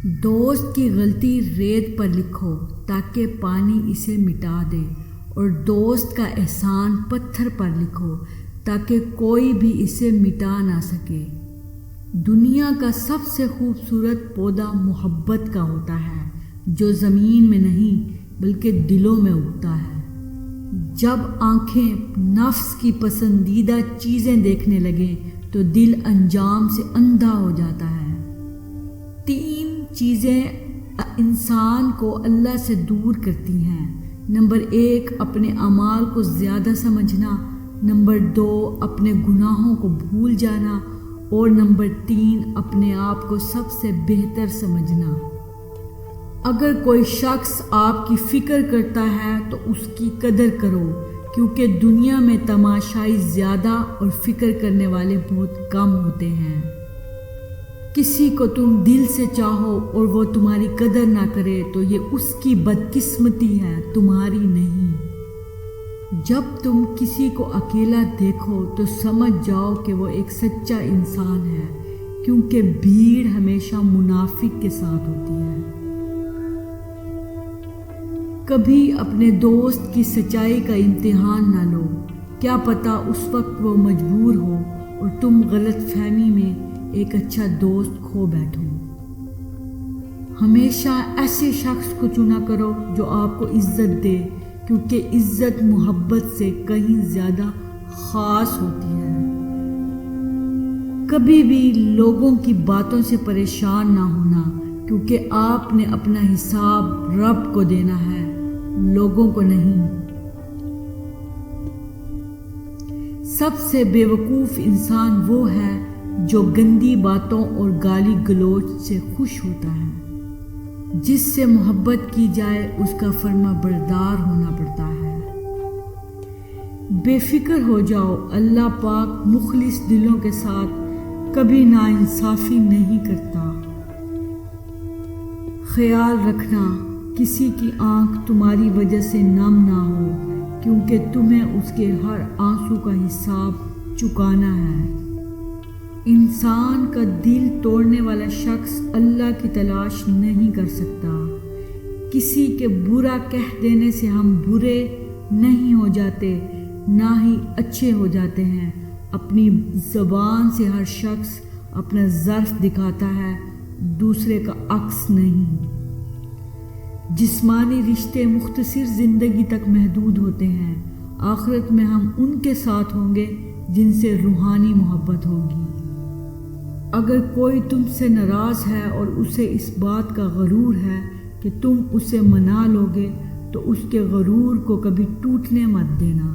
دوست کی غلطی ریت پر لکھو تاکہ پانی اسے مٹا دے، اور دوست کا احسان پتھر پر لکھو تاکہ کوئی بھی اسے مٹا نہ سکے۔ دنیا کا سب سے خوبصورت پودا محبت کا ہوتا ہے، جو زمین میں نہیں بلکہ دلوں میں اگتا ہے۔ جب آنکھیں نفس کی پسندیدہ چیزیں دیکھنے لگیں تو دل انجام سے اندھا ہو جاتا ہے۔ 3 چیزیں انسان کو اللہ سے دور کرتی ہیں۔ نمبر 1، اپنے اعمال کو زیادہ سمجھنا۔ نمبر 2، اپنے گناہوں کو بھول جانا۔ اور نمبر 3، اپنے آپ کو سب سے بہتر سمجھنا۔ اگر کوئی شخص آپ کی فکر کرتا ہے تو اس کی قدر کرو، کیونکہ دنیا میں تماشائی زیادہ اور فکر کرنے والے بہت کم ہوتے ہیں۔ کسی کو تم دل سے چاہو اور وہ تمہاری قدر نہ کرے تو یہ اس کی بدقسمتی ہے، تمہاری نہیں۔ جب تم کسی کو اکیلا دیکھو تو سمجھ جاؤ کہ وہ ایک سچا انسان ہے، کیونکہ بھیڑ ہمیشہ منافق کے ساتھ ہوتی ہے۔ کبھی اپنے دوست کی سچائی کا امتحان نہ لو، کیا پتہ اس وقت وہ مجبور ہو اور تم غلط فہمی میں ایک اچھا دوست کھو بیٹھو۔ ہمیشہ ایسے شخص کو چنا کرو جو آپ کو عزت دے، کیونکہ عزت محبت سے کہیں زیادہ خاص ہوتی ہے۔ کبھی بھی لوگوں کی باتوں سے پریشان نہ ہونا، کیونکہ آپ نے اپنا حساب رب کو دینا ہے، لوگوں کو نہیں۔ سب سے بے وقوف انسان وہ ہے جو گندی باتوں اور گالی گلوچ سے خوش ہوتا ہے۔ جس سے محبت کی جائے اس کا فرما بردار ہونا پڑتا ہے۔ بے فکر ہو جاؤ، اللہ پاک مخلص دلوں کے ساتھ کبھی ناانصافی نہیں کرتا۔ خیال رکھنا کسی کی آنکھ تمہاری وجہ سے نم نہ ہو، کیونکہ تمہیں اس کے ہر آنسو کا حساب چکانا ہے۔ انسان کا دل توڑنے والا شخص اللہ کی تلاش نہیں کر سکتا۔ کسی کے برا کہہ دینے سے ہم برے نہیں ہو جاتے، نہ ہی اچھے ہو جاتے ہیں۔ اپنی زبان سے ہر شخص اپنا ظرف دکھاتا ہے، دوسرے کا عکس نہیں۔ جسمانی رشتے مختصر زندگی تک محدود ہوتے ہیں، آخرت میں ہم ان کے ساتھ ہوں گے جن سے روحانی محبت ہوگی۔ اگر کوئی تم سے ناراض ہے اور اسے اس بات کا غرور ہے کہ تم اسے منا لوگے تو اس کے غرور کو کبھی ٹوٹنے مت دینا۔